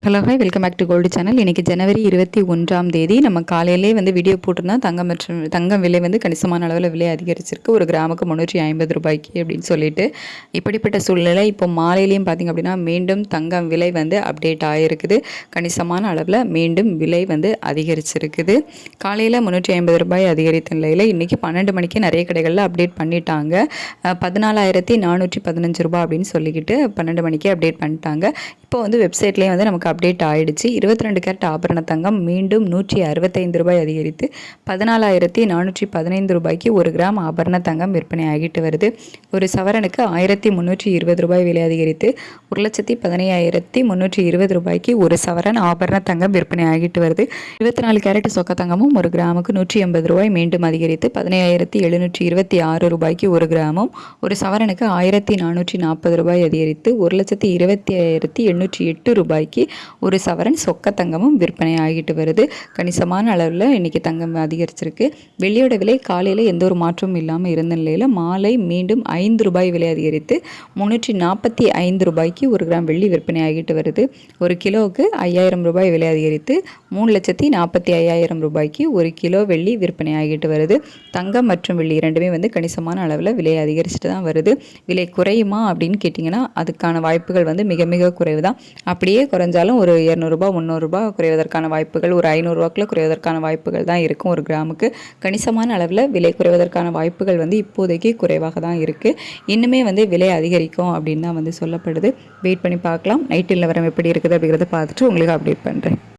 Hello hi welcome back to gold channel. இன்றைக்கி ஜனவரி 21ஆம் தேதி நம்ம காலையிலே வீடியோ போட்டிருந்தா தங்கம் விலை கணிசமான அளவில் விலை அதிகரிச்சிருக்கு. ஒரு கிராமுக்கு 350 ரூபாய்க்கு அப்படின்னு சொல்லிட்டு இப்படிப்பட்ட சூழ்நிலை இப்போ மாலையிலையும் பார்த்திங்க அப்படின்னா மீண்டும் தங்கம் விலை அப்டேட் ஆகிருக்குது. கணிசமான அளவில் மீண்டும் விலை அதிகரிச்சிருக்குது. காலையில் 350 ரூபாய் அதிகரித்த நிலையில் இன்றைக்கி 12 மணிக்கு நிறைய கடைகளில் அப்டேட் பண்ணிட்டாங்க. 14,415 ரூபாய் அப்படின்னு சொல்லிக்கிட்டு 12 மணிக்கே அப்டேட் பண்ணிட்டாங்க. இப்போ வெப்சைட்லேயே நமக்கு அப்டேட் ஆகிடுச்சு. 22 கேரட் ஆபரண தங்கம் மீண்டும் 165 ரூபாய் அதிகரித்து 14,415 ரூபாய்க்கு ஒரு கிராம் ஆபரண தங்கம் விற்பனை ஆகிட்டு வருது. ஒரு சவரனுக்கு 1,320 ரூபாய் விலை அதிகரித்து 1,15,320 ரூபாய்க்கு ஒரு சவரன் ஆபரண தங்கம் விற்பனை ஆகிட்டு வருது. 24 கேரட் சொக்க தங்கமும் ஒரு கிராமுக்கு 180 ரூபாய் மீண்டும் அதிகரித்து 15,726 ரூபாய்க்கு ஒரு கிராமும் ஒரு சவரனுக்கு 1,440 ரூபாய் அதிகரித்து 1,20,808 ரூபாய்க்கு ஒரு சவரன் சொக்க தங்கமும் விற்பனை ஆகிட்டு வருது. கணிசமான அளவில் இன்றைக்கி தங்கம் அதிகரிச்சிருக்கு. வெள்ளியோட விலை காலையில் எந்த ஒரு மாற்றமும் இல்லாமல் இருந்த நிலையில் மாலை மீண்டும் 5 ரூபாய் விலை அதிகரித்து 345 ரூபாய்க்கு ஒரு கிராம் வெள்ளி விற்பனை ஆகிட்டு வருது. ஒரு கிலோவுக்கு 5,000 ரூபாய் விலை அதிகரித்து 3,45,000 ரூபாய்க்கு ஒரு கிலோ வெள்ளி விற்பனை ஆகிட்டு வருது. தங்கம் மற்றும் வெள்ளி இரண்டுமே கணிசமான அளவில் விலை அதிகரிச்சுட்டு தான் வருது. விலை குறையுமா அப்படின்னு கேட்டிங்கன்னா அதுக்கான வாய்ப்புகள் மிக மிக குறைவு தான். அப்படியே குறைஞ்சாலும் ஒரு 200 ரூபாய் 300 ரூபாய் குறைவதற்கான வாய்ப்புகள், ஒரு 500 ரூபாய்க்குள்ள குறைவதற்கான வாய்ப்புகள் தான் இருக்கும். ஒரு கிராமுக்கு கணிசமான அளவில் விலை குறைவதற்கான வாய்ப்புகள் இப்போதைக்கு குறைவாக தான் இருக்குது. இன்னுமே விலை அதிகரிக்கும் அப்படின்னு தான் சொல்லப்படுது. வெயிட் பண்ணி பார்க்கலாம். நைட்டு நிலவரம் எப்படி இருக்குது அப்படிங்கிறத பார்த்துட்டு உங்களுக்கு அப்டேட் பண்ணுறேன்.